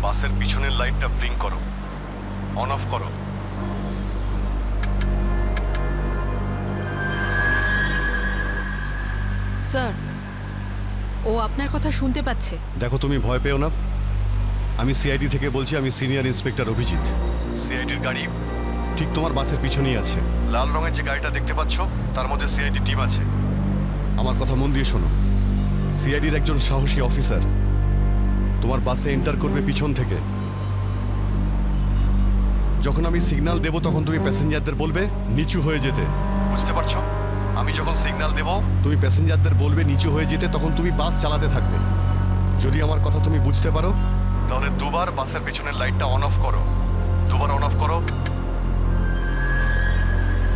বাসের পিছনের লাইটটা ব্লিঙ্ক করো, অন অফ করো। স্যার, ও আপনার কথা শুনতে পাচ্ছে। দেখো, তুমি ভয় পেও না। আমি সিআইডি থেকে বলছি, আমি সিনিয়র ইন্সপেক্টর অভিজিৎ। সিআইডির গাড়ি ঠিক তোমার বাসের পিছনেই আছে। লাল রঙের যে গাড়িটা দেখতে পাচ্ছ, তার মধ্যে সিআইডি টিম আছে। আমার কথা মন দিয়ে শোনো। সিআইডির একজন সাহসী অফিসার তোমার বাসে এন্টার করবে পিছন থেকে। যখন আমি সিগন্যাল দেব তখন তুমি প্যাসেঞ্জারদের বলবে নিচু হয়ে যেতে। বুঝতে পারছো? আমি যখন সিগন্যাল দেব তুমি প্যাসেঞ্জারদের বলবে নিচু হয়ে যেতে, তখন তুমি বাস চালাতে থাকবে। যদি আমার কথা তুমি বুঝতে পারো তাহলে দুবার বাসের পিছনের লাইটটা অন অফ করো। দুবার অন অফ করো।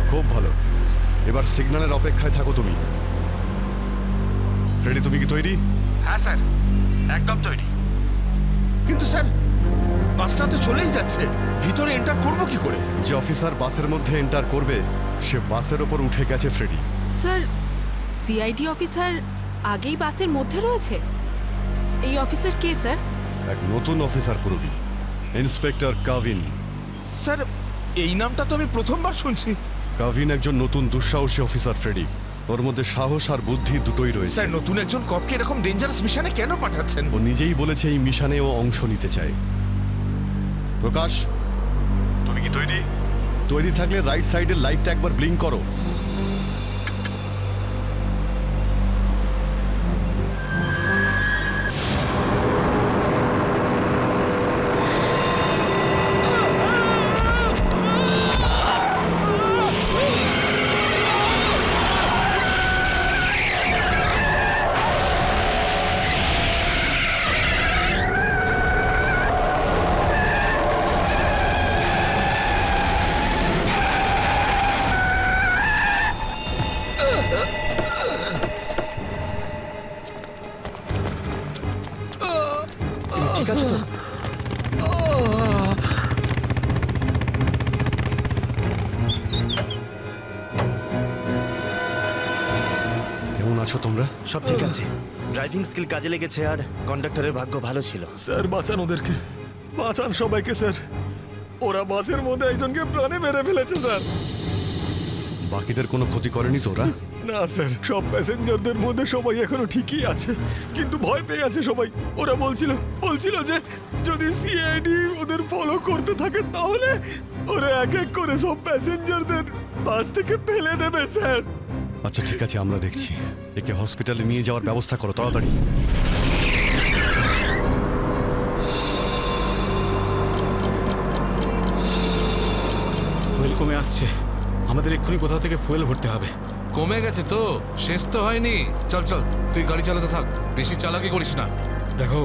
খুব ভালো। এবার সিগন্যালের অপেক্ষায় থাকো তুমি। ফ্রেডি, তুমি কি তৈরি? হ্যাঁ স্যার, একদম তৈরি। কিন্তু স্যার, বাসটা তো চলেই যাচ্ছে, ভিতরে এন্টার করবো কি করে? যে অফিসার বাসের মধ্যে এন্টার করবে সে বাসের ওপর উঠে গেছে ফ্রেডি। স্যার, সিআইডি অফিসার আগেই বাসের মধ্যে রয়েছে। এই অফিসার কে স্যার? এক নতুন অফিসার পুরবি, ইন্সপেক্টর কাভিন। স্যার, এই নামটা তো আমি প্রথমবার শুনছি। কাভিন একজন নতুন দুঃসাহসী অফিসার ফ্রেডি। ওর মধ্যে সাহস আর বুদ্ধি দুটোই রয়েছে। স্যার, নতুন একজন কপকে এরকম ডেঞ্জারাস মিশনে কেন পাঠাচ্ছেন? ও নিজেই বলেছে এই মিশনে ও অংশ নিতে চায়। প্রকাশ, তুমি কি তৈরি? তৈরি থাকলে রাইট সাইডের লাইটটা একবার ব্লিঙ্ক করো। ঠিক আছে তো? কেমন আছো তোমরা? সব ঠিক আছে। ড্রাইভিং স্কিল কাজে লেগেছে আর কন্ডাক্টরের ভাগ্য ভালো ছিল। স্যার, বাঁচান ওদেরকে, বাঁচান সবাইকে স্যার। ওরা বাসের মধ্যে একজনকে প্রাণে মেরে ফেলেছে স্যার। বাকিদের কোনো ক্ষতি করেনি তোরা? না স্যার, সব প্যাসেঞ্জারদের মধ্যে সবাই এখনো ঠিকই আছে, কিন্তু ভয় পেয়ে আছে সবাই। ওরা বলছিল যে যদি সিআইডি ওদের ফলো করতে থাকে তাহলে ওরা এক এক করে সব প্যাসেঞ্জারদের বাস থেকে ফেলে দেবে স্যার। আচ্ছা ঠিক আছে, আমরা দেখছি। একে হসপিটালে নিয়ে যাওয়ার ব্যবস্থা করো তাড়াতাড়ি। ফুয়েল কমে আসছে, আমাদের এক্ষুনি কোথাও থেকে ফুয়েল ভরতে হবে। কমে গেছে তো, শেষ তো হয়নি। চল চল, তুই গাড়ি চালাতে থাক, বেশি চালাকি করিস না। দেখো,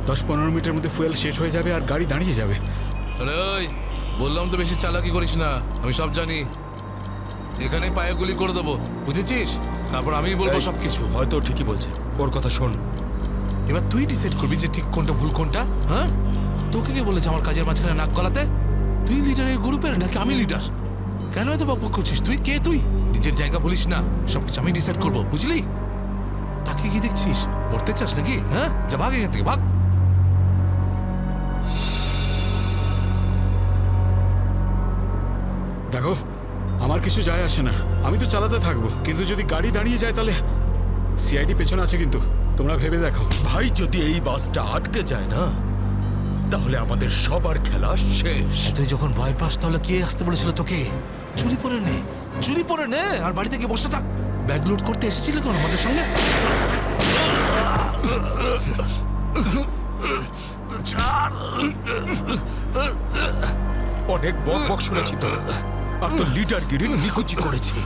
10-15 মিনিটের মধ্যে ফুয়েল শেষ হয়ে যাবে আর গাড়ি দাঁড়িয়ে যাবে। আরে ওই, বললাম তো বেশি চালাকি করিস না, আমি সব জানি। এখানে পায়ে গুলি করে দেবো, বুঝেছিস? তারপর আমিই বলবো সবকিছু। হয়তো ঠিকই বলছে, ওর কথা শোন। এবার তুই ডিসাইড করবি যে ঠিক কোনটা ভুল কোনটা। হ্যাঁ, তোকে কে বলেছে আমার কাজের মাঝখানে নাক গলাতে? তুই লিডার এই গ্রুপের নাকি আমি লিডার? কেন এত বকবক করছিস? তুই কে? তুই নিজের জায়গা বলিস না, সবকিছু আমি ডিসাইড করবো, বুঝলি? তাকে কি দেখছিস? মরতে চাস নাকি? হ্যাঁ, যা ভাগ এখান থেকে, ভাগ। দেখো, আমার কিছু যায় আসে না, আমি তো চালাতে থাকবো, কিন্তু যদি গাড়ি দাঁড়িয়ে যায় তাহলে সিআইডি পেছনে আছে, কিন্তু তোমরা ভেবে দেখো। ভাই, যদি এই বাসটা আটকে যায় না তাহলে আমাদের সবার খেলা শেষ। তুই যখন ভয় পাস তাহলে কে আসতে বলেছিল তোকে? চুরি পরে নে আর বাড়িতে গিয়ে বসে থাক। ব্যাগ লোড করতে এসেছিলে কোন আমাদের সঙ্গে? অনেক বক শুনেছি তো, আর তো লিডারগিরি নিকুচি করেছি।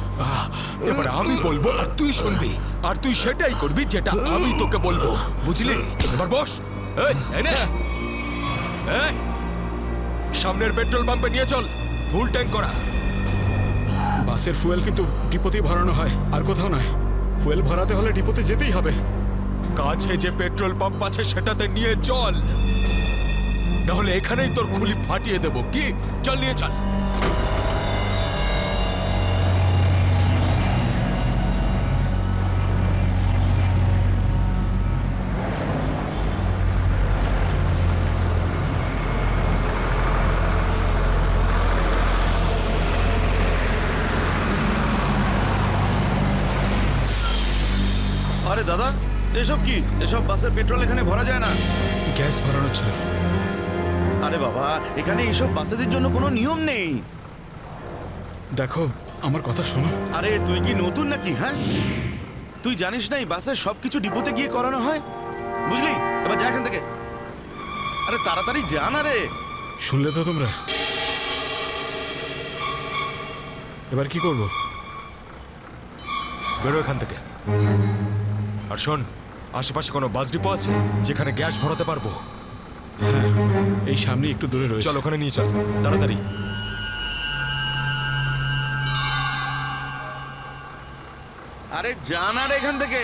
এবার আমি বলবো আর তুই শুনবি, আর তুই সেটাই করবি যেটা আমি তোকে বলবো, বুঝলি? এবার বস। এই, এনে এই, সামনের পেট্রোল পাম্পে নিয়ে চল, ফুল ট্যাঙ্ক করা। বাসের ফুয়েল কিন্তু ডিপোতেই ভরানো হয়, আর কোথাও নয়। ফুয়েল ভরাতে হলে ডিপোতে যেতেই হবে। কাছে যে পেট্রোল পাম্প আছে সেটাতে নিয়ে চল, নাহলে এখানেই তোর খুলি ফাটিয়ে দেবো। কি? চল, নিয়ে চল। দাদা, এসব কি? এসব বাসের পেট্রোল এখানে ভরা যায় না। গ্যাস ভরানো ছিল। আরে বাবা, এখানে এইসব বাসেদের জন্য কোনো নিয়ম নেই। দেখো আমার কথা শোনো। আরে তুই কি নতুন নাকি? হ্যাঁ, তুই জানিস না এই বাসের সবকিছু ডিপোতে গিয়ে করানো হয়? বুঝলি? এবার যা এখান থেকে। আরে তাড়াতাড়ি যা না রে। শুনলে তো তোমরা? এবার কি করব? বেরো এখান থেকে। আর শোন, আশেপাশে কোনো বাস ডিপো আছে যেখানে গ্যাস ভরাতে পারবো? হ্যাঁ, এই সামনে একটু দূরে রয়েছে। চল ওখানে নিয়ে চল তাড়াতাড়ি। আরে যা না রে এখান থেকে।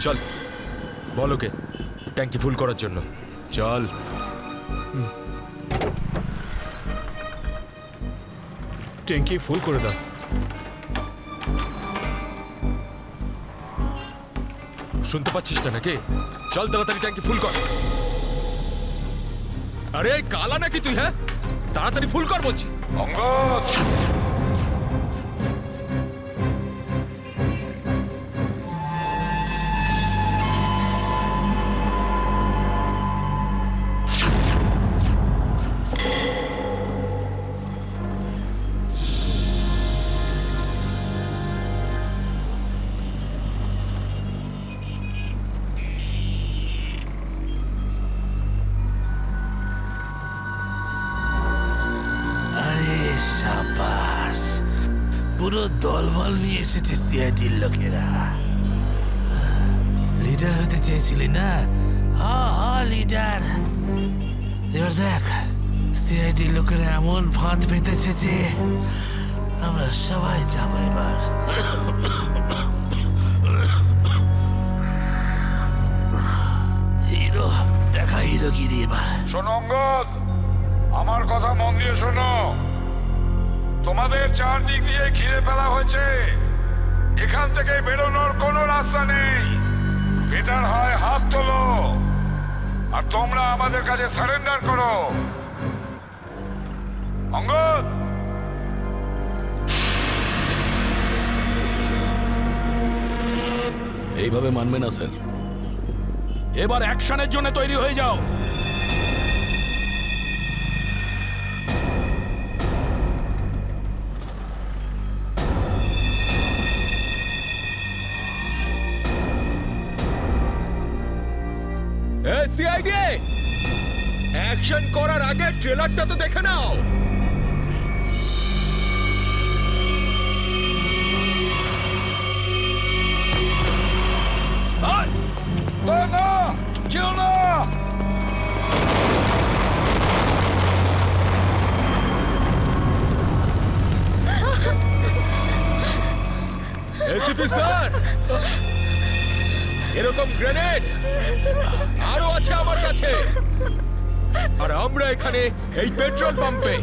চল, বল ওকে ট্যাঙ্কি ফুল করার জন্য। চল। ট্যাঙ্কি ফুল করে দাও। শুনতে পাচ্ছিস না নাকি? চল তাড়াতাড়ি ট্যাঙ্কি ফুল কর। আরে কালা নাকি তুই? হ্যাঁ, তাড়াতাড়ি ফুল কর বলছি। অঙ্গদ, আরে সাবাস, পুরো দলবল নিয়ে এসেছে সিআইডির লোকেরা। লিডার হতে চেয়েছিলি না? লিডার। এবার দেখ, সিআইডির লোকেরা এমন ফাঁদ পেতেছে যে আমরা সবাই যাবো এবার। হিরো দেখা, হিরোগিরি এবার। শোনো অঙ্গদ, আমার কথা মন দিয়ে শোনো। তোমাদের চারদিক দিয়ে ঘিরে ফেলা হয়েছে। এখান থেকে বেরোনোর কোনো রাস্তা নেই। বেটার হয় হাত তোলো আর তোমরা আমাদের কাছে সারেন্ডার করো। অঙ্গদ, এইভাবে মানবে না স্যার। এবার অ্যাকশনের জন্য তৈরি হয়ে যাও। সিআইডি, অ্যাকশন করার আগে ট্রেলারটা তো দেখে নাও। না, যেও না। এসিপি স্যার, এরকম গ্রেনেড আরো আছে আমার কাছে। আর আমরা এখানে এই পেট্রোল পাম্পে।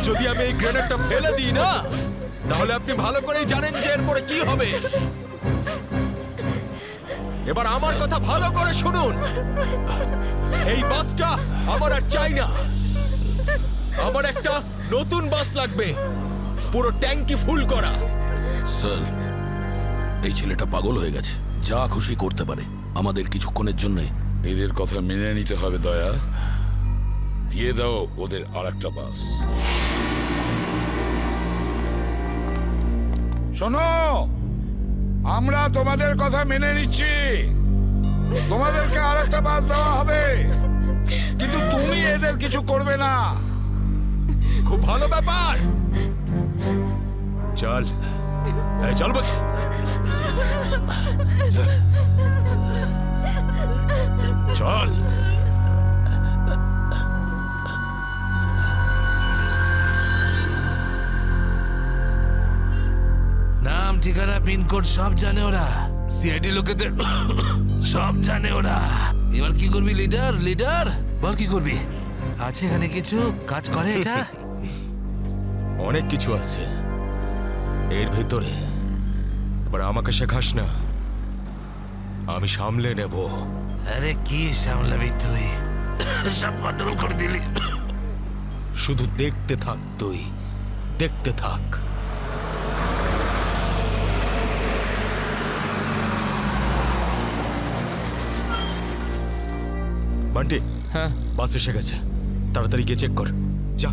যদি আমি এই গ্রেনেডটা ফেলে দিই না, তাহলে আপনি ভালো করেই জানেন যে এরপরে কি হবে। এবার আমার কথা ভালো করে শুনুন। এই বাসটা আমার আর চাই না। আমার একটা নতুন বাস লাগবে, পুরো ট্যাঙ্কি ফুল করা। স্যার, এই ছেলেটা পাগল হয়ে গেছে, যা খুশি করতে পারে আমাদের কিছুক্ষণের জন্যে। এদের কথা মেনে নিতে হবে দয়া। দিয়ে দাও ওদের আরেকটা বাস। শোনো, আমরা তোমাদের কথা মেনে নিচ্ছি, তোমাদেরকে আরেকটা বাস দেওয়া হবে, কিন্তু তুমি এদের কিছু করবে না। খুব ভালো ব্যাপার। চল, এই চল বলছি। চল। নাম ঠিকানা পিনকোড সব জানে ওরা, সিআইডি লোকেদের সব জানে ওরা। এবার কি করবি লিডার? লিডার বল কি করবি? আছে এখানে কিছু কাজ করে এটা? অনেক কিছু আছে এর ভেতরে, এবার আমাকে শেখাস না, আমি সামলে নেব। আরে কি সামলাবি তুই? সব গন্ডগোল করে দিলি। শুধু দেখতে থাক, তুই দেখতে থাক। বান্টি, হ্যাঁ বাস এসে গেছে, তাড়াতাড়ি গিয়ে চেক কর, যা।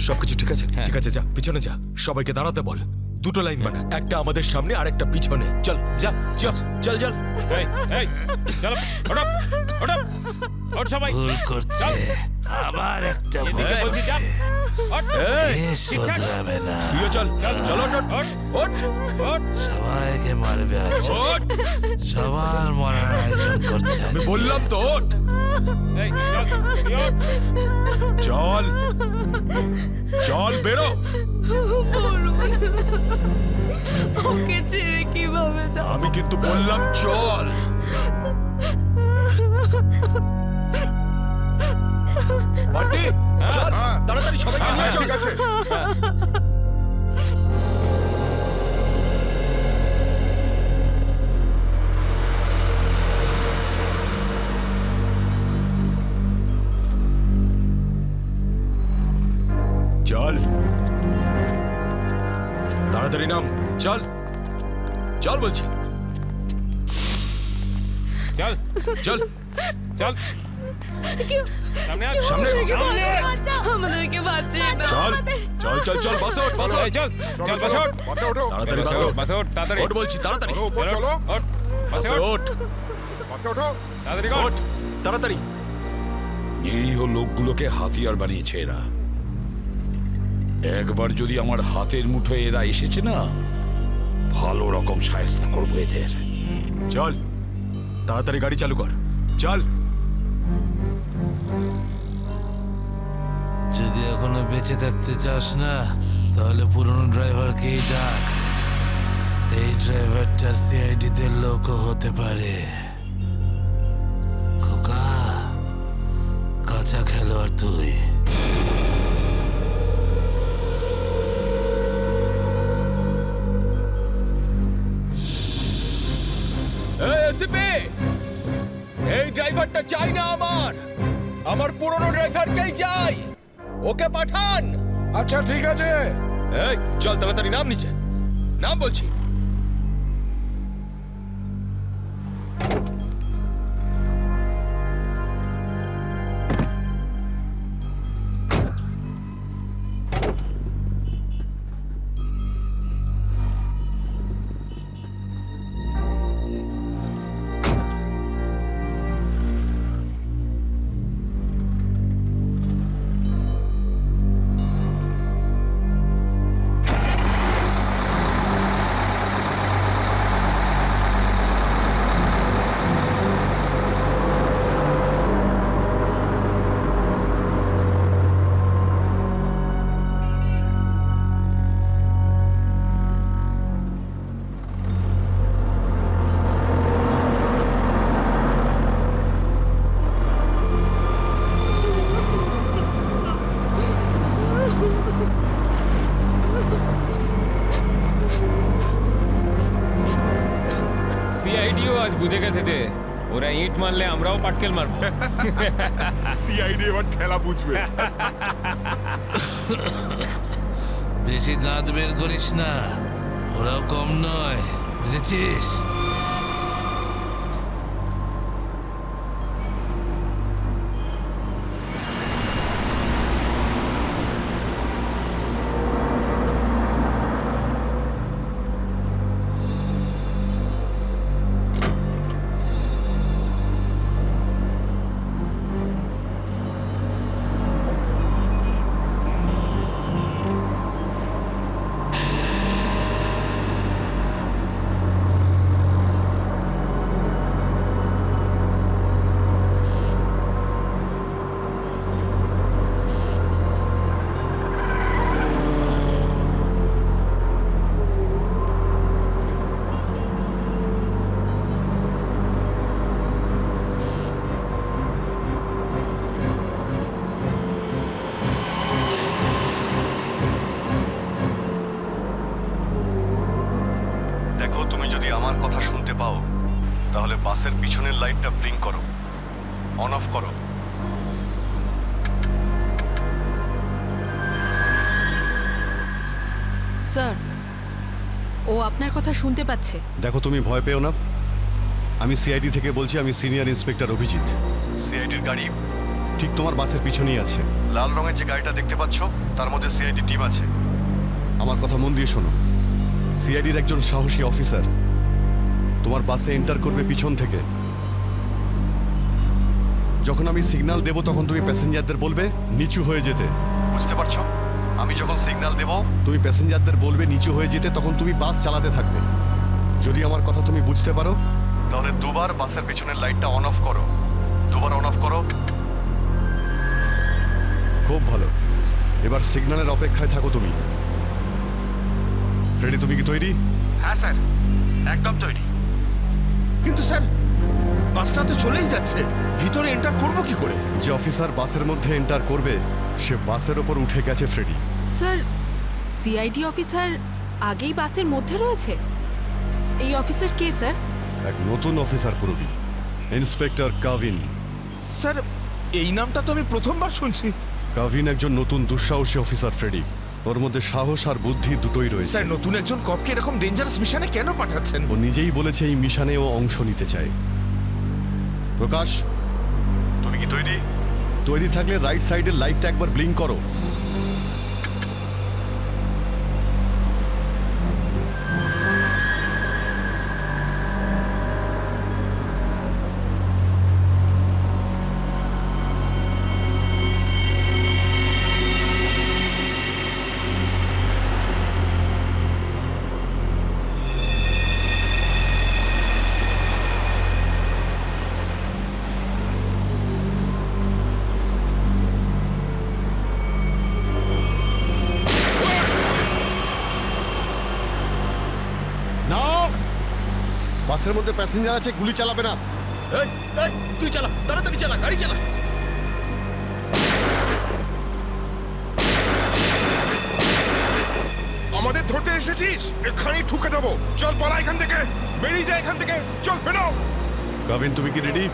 সবকিছু ঠিক আছে? ঠিক আছে, যা পিছনে যা, সবাইকে দাঁড়াতে বল। দুটো লাইন বানা, একটা আমাদের সামনে আর একটা পিছনে। চল যা, চল চল চল। ভুল করছে, আবার একটা ভুল করছে। এ শোধরাবে না। তুইও চল, চল ওঠ, ওঠ, ওঠ। সবাইকে মারবে আজ, ওঠ। সবার মরার আয়োজন করছে আজ। আমি বললাম তো ওঠ। চল চল, বেরো। ওকে ছেড়ে কিভাবে যাব? আমি কিন্তু বললাম চল। বান্টি, চল তাড়াতাড়ি, সবাইকে নিয়ে চল। ঠিক আছে। চল তাড়াতাড়ি নাম, চল চল বলছি। চল চল চল, সামনে আমাদেরকে বাঁচিয়ে দাও। চল চল চল চল, বাসে ওঠ, বাসে ওঠ। চল চল বাসে ওঠ, বাসে ওঠো, তাড়াতাড়ি বাসে ওঠ, বাসে ওঠ, তাড়াতাড়ি ওঠ বলছি, তাড়াতাড়ি উপর চলো, ওঠ, বাসে বাসে ওঠ, ওঠ, বাসে ওঠো। তাড়াতাড়ি কর। ওঠ তাড়াতাড়ি। নিরীহ লোকগুলোকে হাতিয়ার বানিয়েছে এরা। একবার যদি আমার হাতের মুঠোয় এরা এসেছে না, ভালো রকম শায়েস্তা করবো এদের। চল তাড়াতাড়ি গাড়ি চালু কর, চল। যদি এখনো বেঁচে থাকতে চাস না, তাহলে পুরনো ড্রাইভারকেই ডাক। এই ড্রাইভারটা সিআইডি তে লোকও হতে পারে। খোকা, কাঁচা খেলোয়াড় তুই। এই ড্রাইভারটা চাই না আমার পুরনো ড্রাইভারকেই চাই, ওকে পাঠান। আচ্ছা ঠিক আছে, এই চল তাড়াতাড়ি নাম নিচে, নাম বলছি। আজ বুঝে গেছে যে ওরা ইট মারলে আমরাও পাটকেল মারবো। সিআইডি এবার ঠেলা বুঝবে। বেশি দাঁত বের করিস না, ওরাও কম নয়, বুঝেছিস? দেখো, তুমি যদি আমার কথা শুনতে পাও তাহলে বাসের পিছনের লাইটটা ব্লিঙ্ক করো, অন অফ করো। স্যার, ও আপনার কথা শুনতে পাচ্ছে। দেখো, তুমি ভয় পেও না। আমি সিআইডি থেকে বলছি, আমি সিনিয়র ইন্সপেক্টর অভিজিৎ। সিআইডির গাড়ি ঠিক তোমার বাসের পিছনেই আছে। লাল রঙের যে গাড়িটা দেখতে পাচ্ছ তার মধ্যে সিআইডি টিম আছে। আমার কথা মন দিয়ে শোনো। সিআইডির একজন সাহসী অফিসার তোমার বাসে এন্টার করবে পিছন থেকে। যখন আমি সিগন্যাল দেব তখন তুমি প্যাসেঞ্জারদের বলবে নিচু হয়ে যেতে, বুঝতে পারছো? আমি যখন সিগন্যাল দেব তুমি প্যাসেঞ্জারদের বলবে নিচু হয়ে যেতে, তখন তুমি বাস চালাতে থাকবে। যদি আমার কথা তুমি বুঝতে পারো তাহলে দুবার বাসের পিছনের লাইটটা অন অফ করো, দুবার অন অফ করো। খুব ভালো, এবার সিগন্যালের অপেক্ষায় থাকো তুমি। ফ্রেডি, তুমি কি তৈরি? হ্যাঁ স্যার, একদম তৈরি। কিন্তু স্যার, বাসটা তো চলেই যাচ্ছে, ভিতরে এন্টার করব কি করে? যে অফিসার বাসের মধ্যে এন্টার করবে সে বাসের ওপর উঠে গেছে ফ্রেডি। স্যার, সিআইডি অফিসার আগেই বাসের মধ্যে রয়েছে। এই অফিসার কে স্যার? এক নতুন অফিসার পুরবি, ইন্সপেক্টর কাভিন। স্যার, এই নামটা তো আমি প্রথমবার শুনছি। কাভিন একজন নতুন দুঃসাহসী অফিসার ফ্রেডি। ওর মধ্যে সাহস আর বুদ্ধি দুটোই রয়েছে। স্যার, নতুন একজন কপকে এরকম ডেঞ্জারাস মিশনে কেন পাঠাচ্ছেন? ও নিজেই বলেছে এই মিশনে ও অংশ নিতে চায়। প্রকাশ, তুমি কি তৈরি? তৈরি থাকলে রাইট সাইডের লাইটটা একবার ব্লিঙ্ক করো। বাসের মধ্যে প্যাসেঞ্জার আছে, গুলি চালাবে না। তুই চালা, তাড়াতাড়ি চালা, গাড়ি চালা। আমাদের ধরতে এসেছিস? এখানেই ঠুকে দেবো। চল পালা এখান থেকে, বেরিয়ে যা এখান থেকে, চল বেরো। কাভিন, তুমি কি রেডি?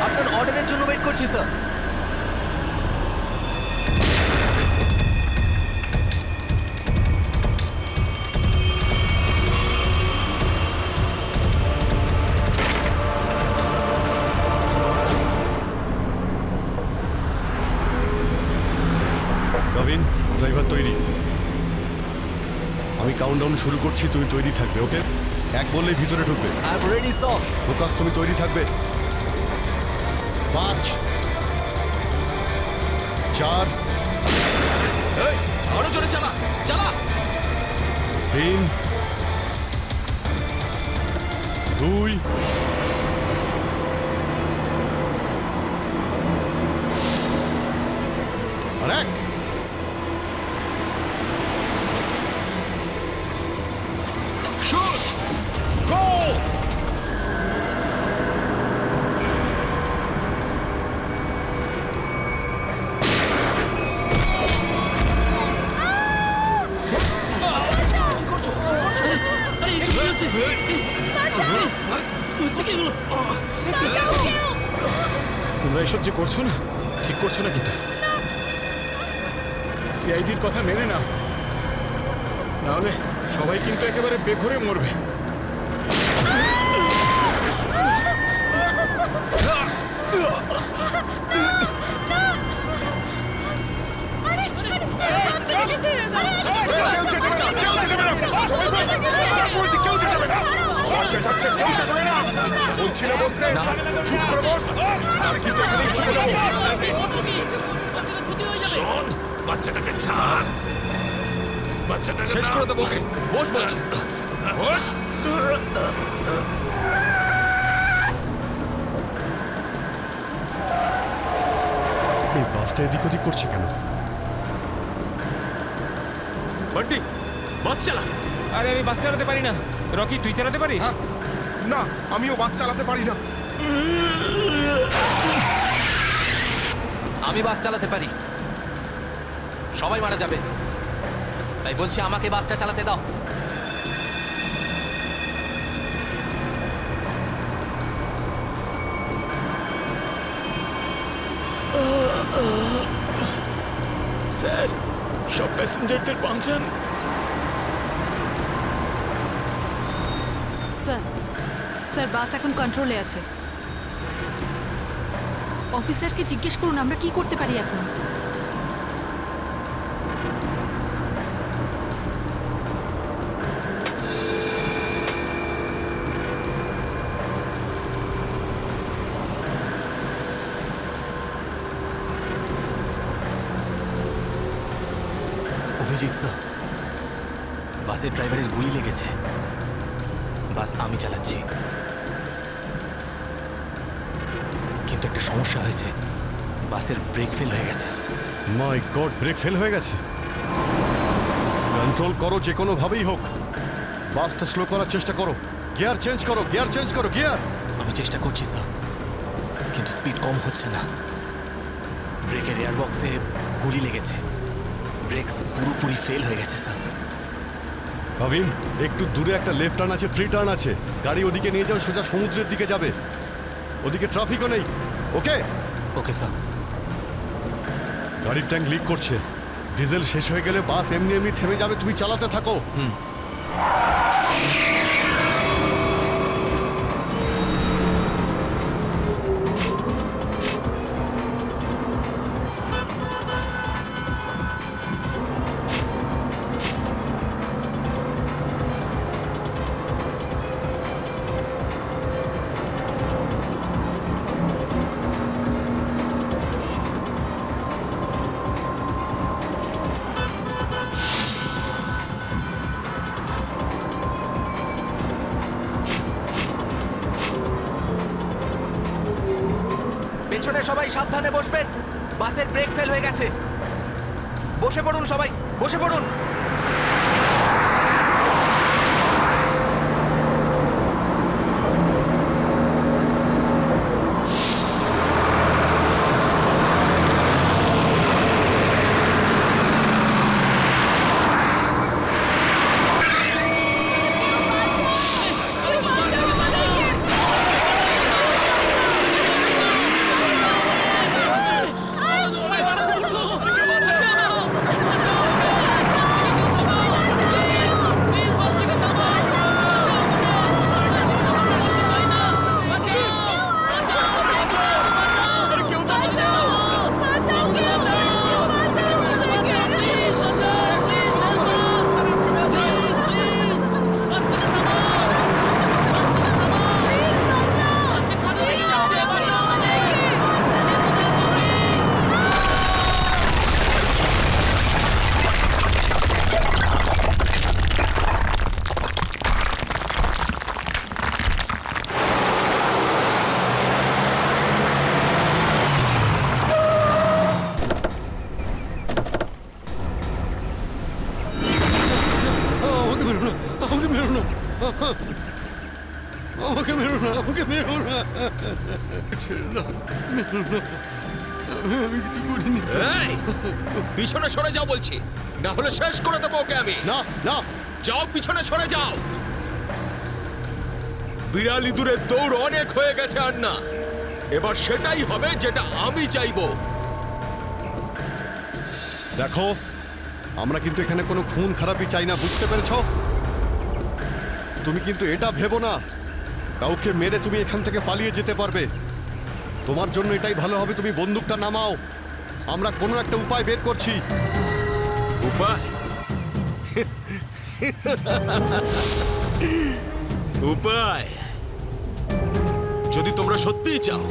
আপনার অর্ডারের জন্য ওয়েট করছি স্যার। কাভিন, ড্রাইভার তৈরি। আমি কাউন্টডাউন শুরু করছি, তুমি তৈরি থাকবে। ওকে, এক বললেই ভিতরে ঢুকবে। I am ready sir. Prakash, তুমি তৈরি থাকবে। 5, 4, আরো জোরে চালা, চালা। 3, 2, আর 1। শুট, গো। তোমরা এসব যে করছো না, ঠিক করছো না কিন্তু। সিআইডির কথা মেনে নাও, নাহলে সবাই কিন্তু একেবারে বেঘরে মরবে। শোন, বাচ্চাটাকে ছাড়। বাচ্চাটাকে শেষ করে দেবো ওকে। বস বলছি, বস। এই বাসটা এদিক ওদিক করছে কেন? বান্টি, বাস চালা। আরে আমি বাস চালাতে পারি না। রকি, তুই চালাতে পারিস? না, আমিও বাস চালাতে পারি না। আমি বাস চালাতে পারি, সবাই মারা যাবে, তাই বলছি আমাকে বাসটা চালাতে দাও। স্যার, সব প্যাসেঞ্জারদের বাঁচান। স্যার, স্যার বাস এখন কন্ট্রোলে আছে। অফিসারকে জিজ্ঞেস করুন আমরা কি করতে পারি এখন। অভিজিৎ স্যার, বাসের ড্রাইভারের গুলি লেগেছে। বাস আমি চালাচ্ছি, কিন্তু একটা সমস্যা হয়েছে, বাসের ব্রেক ফেল হয়ে গেছে। মাই গড, ব্রেক ফেল হয়ে গেছে। কন্ট্রোল করো যে কোনো ভাবেই হোক, বাসটা স্লো করার চেষ্টা করো। গিয়ার চেঞ্জ করো, গিয়ার চেঞ্জ করো, গিয়ার। আমি চেষ্টা করছি স্যার, কিন্তু স্পিড কম হচ্ছে না। ব্রেকের এয়ারবক্সে গুলি লেগেছে, ব্রেকস পুরোপুরি ফেল হয়ে গেছে স্যার। ভাবিন, একটু দূরে একটা লেফট টার্ন আছে, ফ্রি টার্ন আছে। গাড়ি ওদিকে নিয়ে যাও, সোজা সমুদ্রের দিকে যাবে। ওদিকে ট্রাফিকও নেই। ওকে ওকে স্যার। গাড়ির ট্যাঙ্ক লিক করছে, ডিজেল শেষ হয়ে গেলে বাস এমনি এমনি থেমে যাবে। তুমি চালাতে থাকো। পেছনে সবাই সাবধানে বসবেন, বাসের ব্রেক ফেল হয়ে গেছে। বসে পড়ুন সবাই, বসে পড়ুন। আমাকে মেরো না, আমাকে মেরো না, ছেড়ে দাও, মেরো না। আমি কিছু করিনি। এই, পিছনে সরে যাও বলছি, না হলে শেষ করে দেবো ওকে আমি। না না, যাও, পিছনে সরে যাও। বিড়াল ইঁদুরের দৌড় অনেক হয়ে গেছে আর না। এবার সেটাই হবে যেটা আমি চাইবো। দেখো, আমরা কিন্তু এখানে কোনো খুন খারাপি চাই না, বুঝতে পেরেছো? তুমি কিন্তু এটা ভেবো না কাউকে মেরে তুমি এখান থেকে পালিয়ে যেতে পারবে। তোমার জন্য এটাই ভালো হবে, তুমি বন্দুকটা নামাও। আমরা কোনো একটা উপায় বের করছি। উপায়? উপায়? যদি তোমরা সত্যিই চাও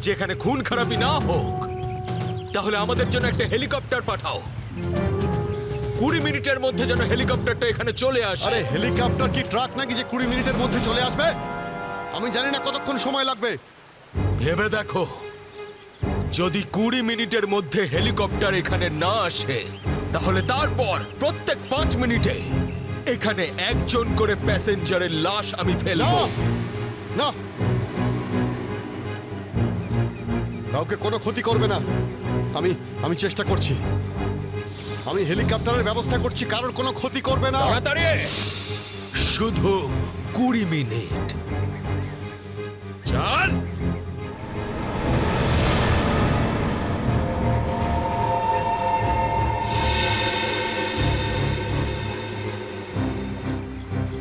যেখানে খুন খারাপি না হোক, তাহলে আমাদের জন্য একটা হেলিকপ্টার পাঠাও। 20 মিনিটের মধ্যে যেন হেলিকপ্টারটা এখানে চলে আসে। আরে হেলিকপ্টার কি ট্রাক নাকি যে 20 মিনিটের মধ্যে চলে আসবে? আমি জানি না কতক্ষণ সময় লাগবে। ভেবে দেখো, যদি 20 মিনিটের মধ্যে হেলিকপ্টার এখানে না আসে, তাহলে তারপর প্রত্যেক 5 মিনিটে এখানে একজন করে প্যাসেঞ্জারের লাশ আমি ফেলবো। না, কাউকে কোনো ক্ষতি করবে না। আমি চেষ্টা করছি, আমি হেলিকপ্টারের ব্যবস্থা করছি, কারোর কোনো ক্ষতি করবে না। তাড়াতাড়ি, শুধু 20 মিনিট। চল।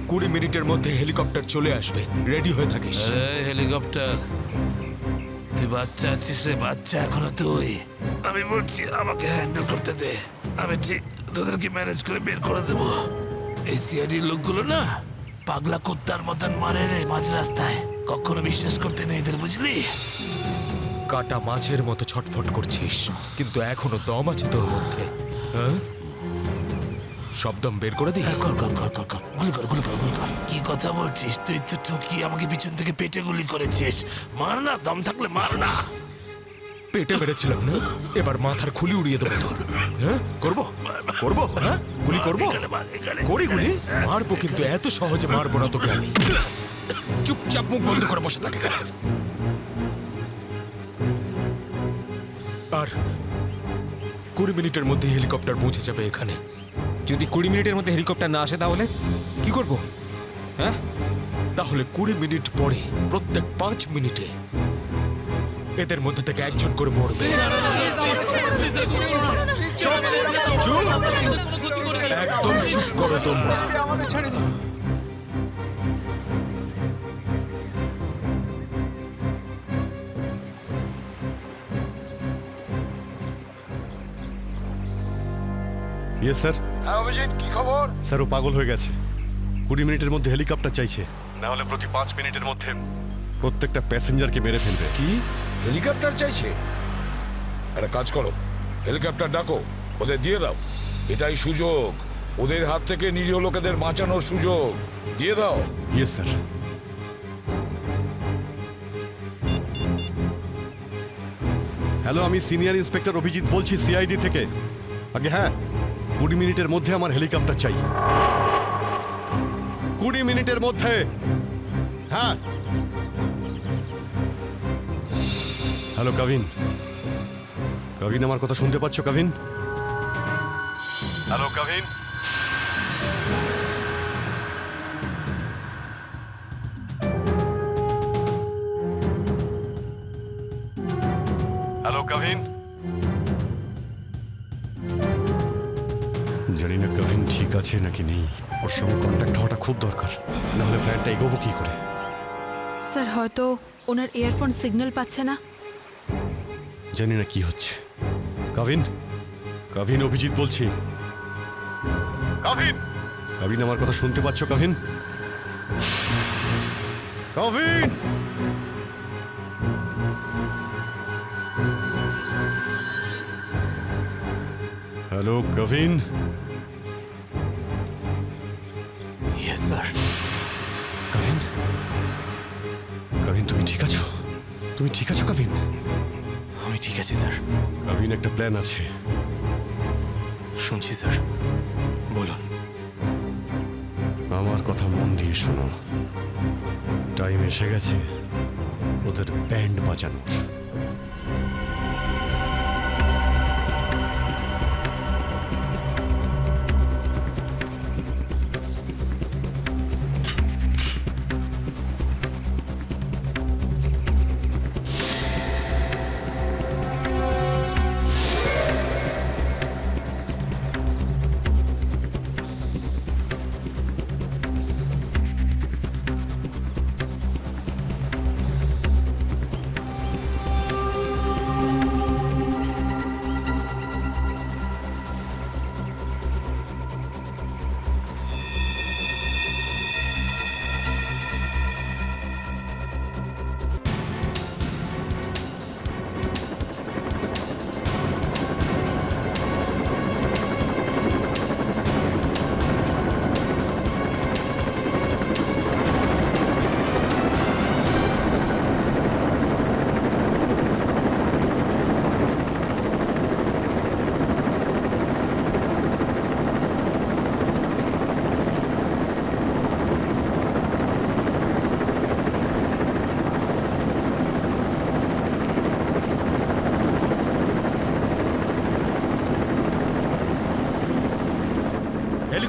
কুড়ি মিনিটের মধ্যে হেলিকপ্টার চলে আসবে, রেডি হয়ে থাকিস। আরে হেলিকপ্টার, তুই বাচ্চা আছিস রে, বাচ্চা এখনো তুই। আমি বলছি আমাকে হ্যান্ডেল করতে দে, আমি ঠিক তোদেরকে ম্যানেজ করে বের করে দেবো। এই সিআইডির লোকগুলো না পাগলা কুত্তার মতন মারে রে মাঝ রাস্তায়, কখনো বিশ্বাস করতে নেই এদের, বুঝলি? কাটা মাছের মতো ছটফট করছিস, কিন্তু এখনো দম আছে তোর মধ্যে। হ্যাঁ, সব দম বের করে দিই। কর কর কর কর কর, গুলি কর গুলি কর গুলি কর। কি কথা বলছিস? তুই তো ঠকিয়ে আমাকে পিছন থেকে পেটে গুলি করেছিস। মার না, দম থাকলে মার না। পেটে মেরেছিলাম না, এবার মাথার খুলি উড়িয়ে দেবো তোর। হ্যাঁ, করবো করবো, হ্যাঁ গুলি করবো, করি গুলি মারবো, কিন্তু এত সহজে মারবো না তোকে আমি। চুপচাপ মুখ বন্ধ করে বসে থাকে। আর 20 মিনিটের মধ্যে হেলিকপ্টার পৌঁছে যাবে এখানে। যদি 20 মিনিটের মধ্যে হেলিকপ্টার না আসে তাহলে কি করব? হ্যাঁ, তাহলে 20 মিনিট পরে প্রত্যেক 5 মিনিটে এদের মধ্যে থেকে একজন করে মরবে। চুপ! একদম চুপ করো তোমরা। Yes sir. হ্যাঁ অভিজিৎ, কি খবর? স্যার, ও পাগল হয়ে গেছে। 20 মিনিটের মধ্যে হেলিকপ্টার চাইছে, না হলে প্রতি 5 মিনিটের মধ্যে প্রত্যেকটা প্যাসেঞ্জারকে মেরে ফেলবে। কি হেলিকপ্টার চাইছে? একটা কাজ করো, হেলিকপ্টার ডাকো, ওদের দিয়ে দাও। এটাই সুযোগ, ওদের হাত থেকে নিরীহ লোকেদের বাঁচানোর সুযোগ। দিয়ে দাও। Yes sir. হ্যালো, আমি সিনিয়র ইন্সপেক্টর অভিজিৎ বলছি সিআইডি থেকে। আগে হ্যাঁ, 20 মিনিটের মধ্যে আমার হেলিকপ্টার চাই। 20 মিনিটের মধ্যে। হ্যাঁ। হ্যালো কাভিন, কাভিন আমার কথা শুনতে পাচ্ছ কাভিন? হ্যালো কাভিন। হ্যালো কাভিন। জানি না কাভিন ঠিক আছে নাকি নেই, ওর সঙ্গে কন্ট্যাক্ট হওয়াটা খুব দরকার, নাহলে প্ল্যানটা এগোবো কি করে। স্যার, হয়তো ওনার ইয়ারফোন সিগন্যাল পাচ্ছে না। জানি না কি হচ্ছে। কাভিন, কাভিন, অভিজিৎ বলছি। কাভিন, কাভিন আমার কথা শুনতে পাচ্ছ Kavin? Kavin. Hello Kavin. Yes sir. Kavin, Kavin তুমি ঠিক আছো? তুমি ঠিক আছো কাভিন? আমি ঠিক আছি স্যার। কাভিন, একটা প্ল্যান আছে। শুনছি স্যার, বলুন। আমার কথা মন দিয়ে শোনো, টাইম এসে গেছে ওদের ব্যান্ড বাজানোর।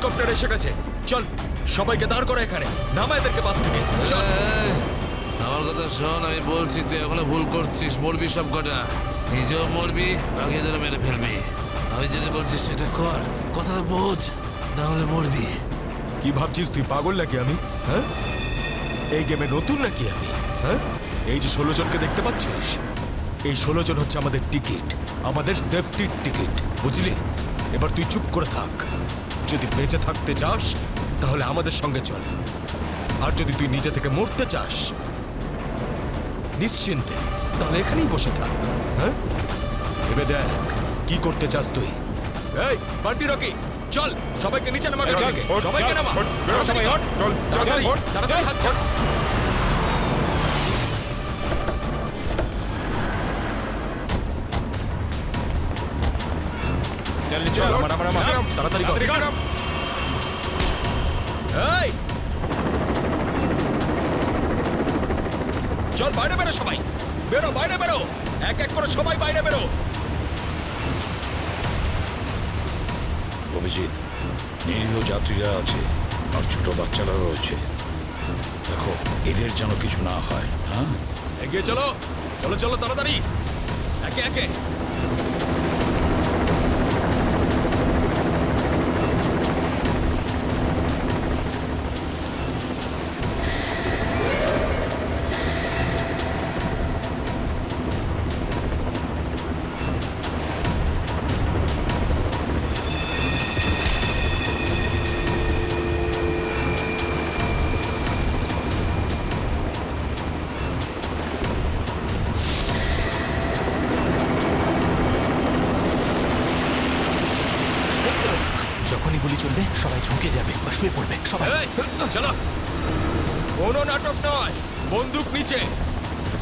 হেলিকপ্টার এসে গেছে। চল সবাইকে দাঁড় করা এখানে, নামা এদেরকে বাস থেকে। চল। এই, আমার কথা শোন, আমি বলছি তুই এখনো ভুল করছিস। মরবি সব কটা, নিজেও মরবি, বাকিদের মেরে ফেলবি। আমি যেটা বলছি সেটা কর, কথাটা বোঝ, না হলে মরবি। কি ভাবছিস তুই, পাগল নাকি আমি? হ্যাঁ, এই গেমে নতুন নাকি আমি? হ্যাঁ, এই যে 16 জনকে দেখতে পাচ্ছিস, এই 16 জন হচ্ছে আমাদের টিকিট, আমাদের সেফটির টিকিট, বুঝলি? এবার তুই চুপ করে থাক। যদি বেঁচে থাকতে চাস তাহলে আমাদের সঙ্গে চল, আর যদি তুই নিজে থেকে মরতে চাস নিশ্চিন্তে তাহলে এখানেই বসে থাক। হ্যাঁ, ভেবে দেখ কি করতে চাস তুই। এই বান্টি রকি, চল সবাইকে নিচে নামা, সবাইকে নামা, তাড়াতাড়ি তাড়াতাড়ি হাত ছাড়। তাড়াতাড়ি কর। এই চল বাইরে বেরো, সবাই বেরো, বাইরে বেরো, এক এক করে সবাই বাইরে বেরো। অভিজিৎ, নিরীহ যাত্রীরা আছে আর ছোট বাচ্চারা রয়েছে, দেখো এদের যেন কিছু না হয়। হ্যাঁ, এগিয়ে চলো, চলো চলো তাড়াতাড়ি, একে একে। যখনই গুলি চলবে সবাই ঝুঁকে যাবে বা শুয়ে পড়বে সবাই। এই, চলো, কোনো নাটক নয়, বন্দুক নিচে,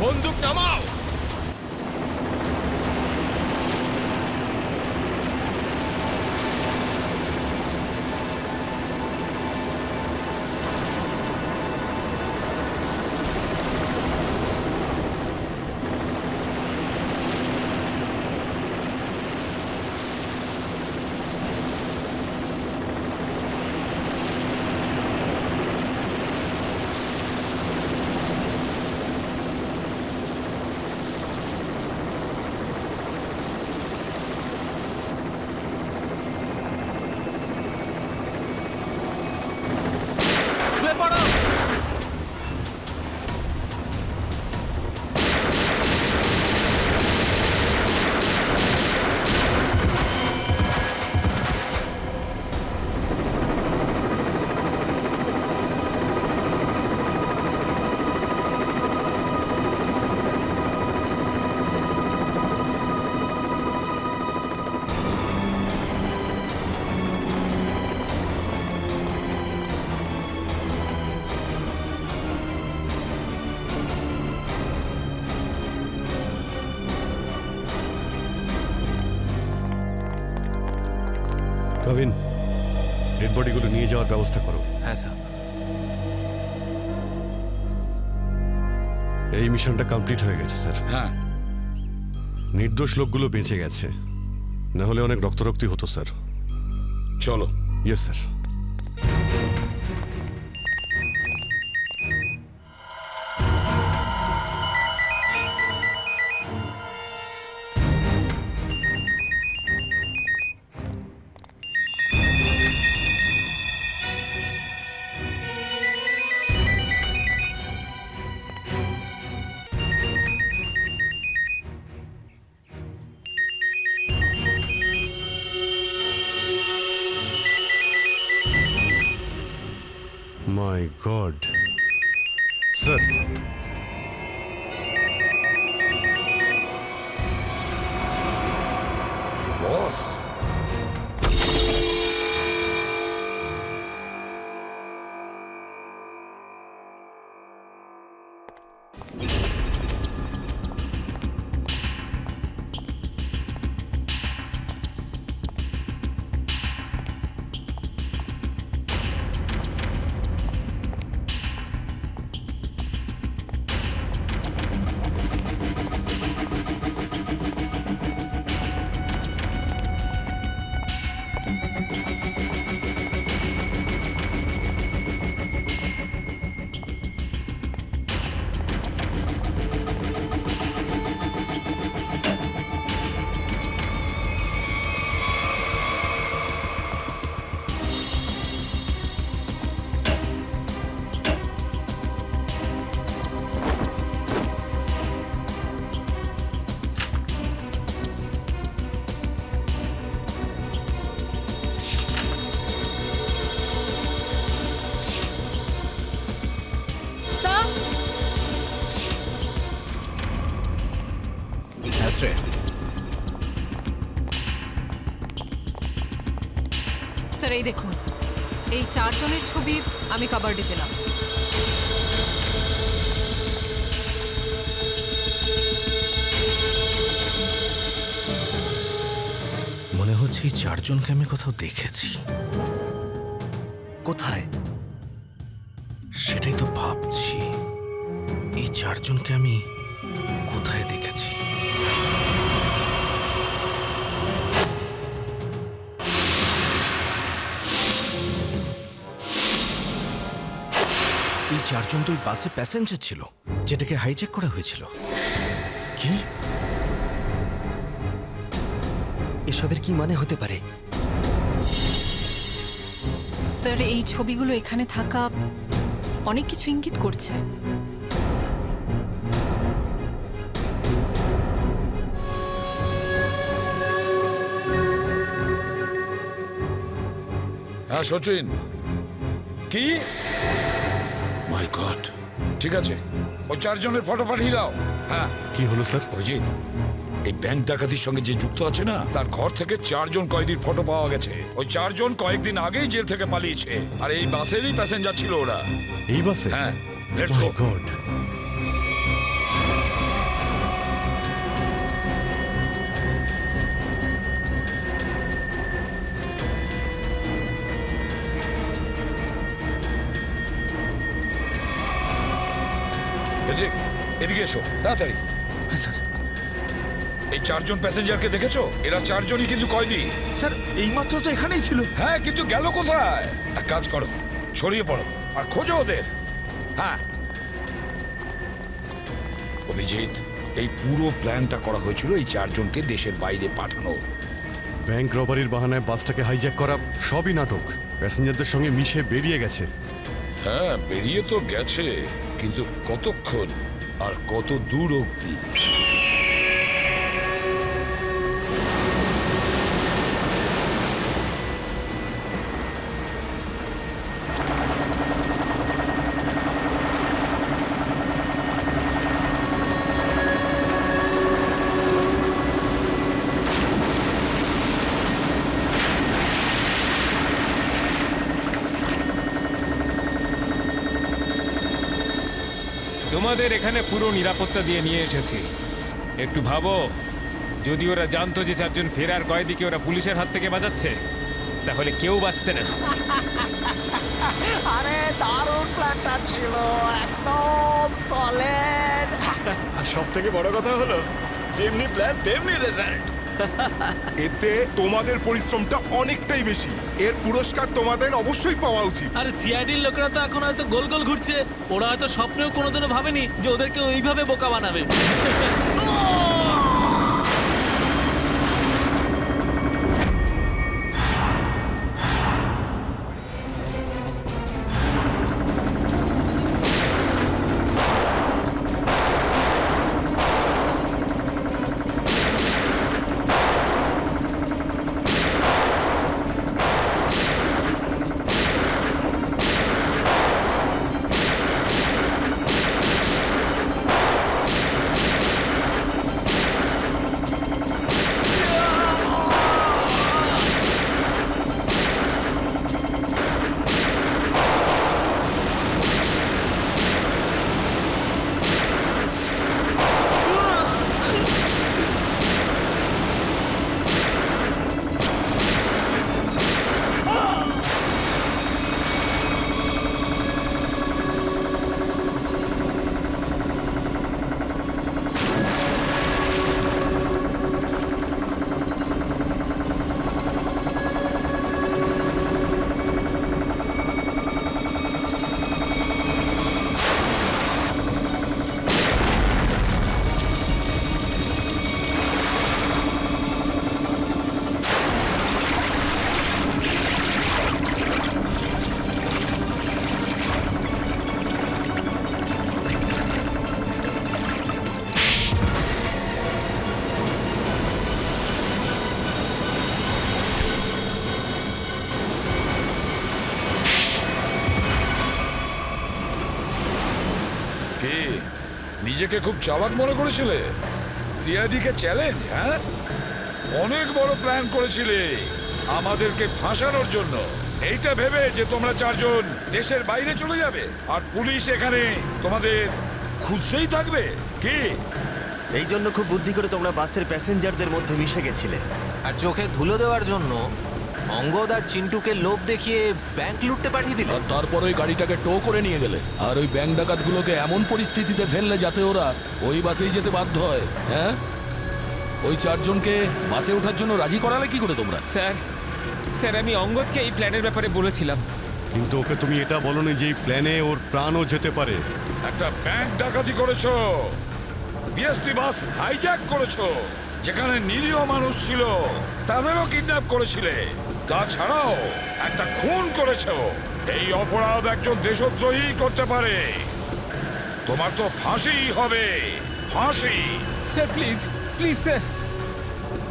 বন্দুক নামাও। শুয়ে পড়ো। প্রবীণ, ডেড বডিগুলো নিয়ে যাওয়ার ব্যবস্থা করো। হ্যাঁ স্যার। এই মিশনটা কমপ্লিট হয়ে গেছে স্যার। হ্যাঁ, নির্দোষ লোকগুলো বেঁচে গেছে, না হলে অনেক রক্তারক্তি হতো স্যার। চলো। Yes sir. My god sir, boss, ক্ষেত্রে। স্যার এই দেখুন, এই 4 জনের ছবি আমি কাবার্ডে পেলাম। মনে হচ্ছে এই 4 জনকে আমি কোথাও দেখেছি। কোথায়? সেটাই তো ভাবছি, এই 4 জনকে আমি কোথায় দেখেছি। এই 4 জন তো ওই বাসে প্যাসেঞ্জার ছিল যেটাকে হাইজ্যাক করা হয়েছিল। কি? এসবের কি মানে হতে পারে? স্যার এই ছবিগুলো এখানে থাকা অনেক কিছু ইঙ্গিত করছে। হ্যাঁ সচিন, কি? মাই গড, ঠিক আছে, ওই 4 জনের ফটো পাঠিয়ে দাও। হ্যাঁ কি হলো স্যার? অভিজিৎ, এই ব্যাংক ডাকাতির সঙ্গে যে যুক্ত আছে না, তার ঘর থেকে 4 জন কয়েদির ফটো পাওয়া গেছে। ওই 4 জন কয়েকদিন আগেই জেল থেকে পালিয়েছে, আর এই বাসেরই প্যাসেঞ্জার ছিল ওরা। এই বাসে? হ্যাঁ, let's go. My God! Abhijit, এদিকে এসো তাড়াতাড়ি। এই 4 জন প্যাসেঞ্জারকে দেখেছো? এরা 4 জনই কিন্তু কয়েদি। স্যার এইমাত্র তো এখানেই ছিল। হ্যাঁ, কিন্তু গেল কোথায়? এক কাজ করো, ছড়িয়ে পড়ো আর খোঁজো ওদের। হ্যাঁ অভিজিৎ, এই পুরো প্ল্যানটা করা হয়েছিল এই 4 জনকে দেশের বাইরে পাঠানোর। ব্যাংক রবারির বাহানায় বাসটাকে হাইজ্যাক করা সবই নাটক। প্যাসেঞ্জারদের সঙ্গে মিশে বেরিয়ে গেছে। হ্যাঁ, বেরিয়ে তো গেছে, কিন্তু কতক্ষণ আর কত দূর অবধি? তোমাদের এখানে পুরো নিরাপত্তা দিয়ে নিয়ে এসেছি। একটু ভাবো, যদি ওরা জানতো যে 4 জন ফেরার কয়েদিকে ওরা পুলিশের হাত থেকে বাঁচাচ্ছে, তাহলে কেউ বাঁচতে না। আরে দারুণ প্ল্যানটা ছিল, একদম সলিড। আর সব থেকে বড় কথা হলো, যেমনি প্ল্যান তেমনি রেজাল্ট। এতে তোমাদের পরিশ্রমটা অনেকটাই বেশি, এর পুরস্কার তোমাদের অবশ্যই পাওয়া উচিত। আরে সিআইডির লোকরা তো এখন হয়তো গোল গোল ঘুরছে। ওরা হয়তো স্বপ্নেও কোনোদিনও ভাবেনি যে ওদেরকে ওইভাবে বোকা বানাবে। নিজেকে খুব চালাক মনে করেছিলে? সিআইডি কে চ্যালেঞ্জ, হ্যাঁ? অনেক বড় প্ল্যান করেছিলে আমাদেরকে ফাঁসানোর জন্য, এইটা ভেবে যে তোমরা চারজন দেশের বাইরে চলে যাবে আর পুলিশ এখানে তোমাদের খুঁজতেই থাকবে কি? এই জন্য খুব বুদ্ধি করে তোমরা বাসের প্যাসেঞ্জারদের মধ্যে মিশে গেছিলে। আর চোখে ধুলো দেওয়ার জন্য অঙ্গদ আর চিন্টুকে লোভ দেখিয়ে ব্যাংক লুটতে পাঠিয়ে দিলে। আর তারপর ওই গাড়িটাকে টো করে নিয়ে গেলে আর ওই ব্যাংক ডাকাতগুলোকে এমন পরিস্থিতিতে ফেললে যাতে ওরা ওই বাসেই যেতে বাধ্য হয়। হ্যাঁ, ওই চারজনকে বাসে ওঠার জন্য রাজি করালে কি করে তোমরা? স্যার আমি অঙ্গদকে এই প্ল্যানের ব্যাপারে বলেছিলাম। কিন্তু ওকে তুমি এটা বলনি যে এই প্ল্যানে ওর প্রাণও যেতে পারে। একটা ব্যাংক ডাকাতি করেছো, বিএসপি বাস হাইজ্যাক করেছো, যেখানে নিরীহ মানুষ ছিল তাদেরও কিডন্যাপ করেছিলে, তাছাড়াও একটা খুন করেছো। এই অপরাধ একজন দেশদ্রোহী করতে পারে। তোমার তো ফাঁসি হবে, ফাঁসি। Sir please please sir.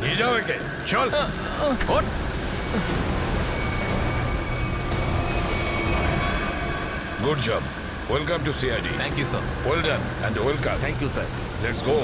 নিয়ে যাও একে। চল ওঠ। Good job. Welcome to CID. Thank you sir. Well done and welcome. Thank you sir. Let's go.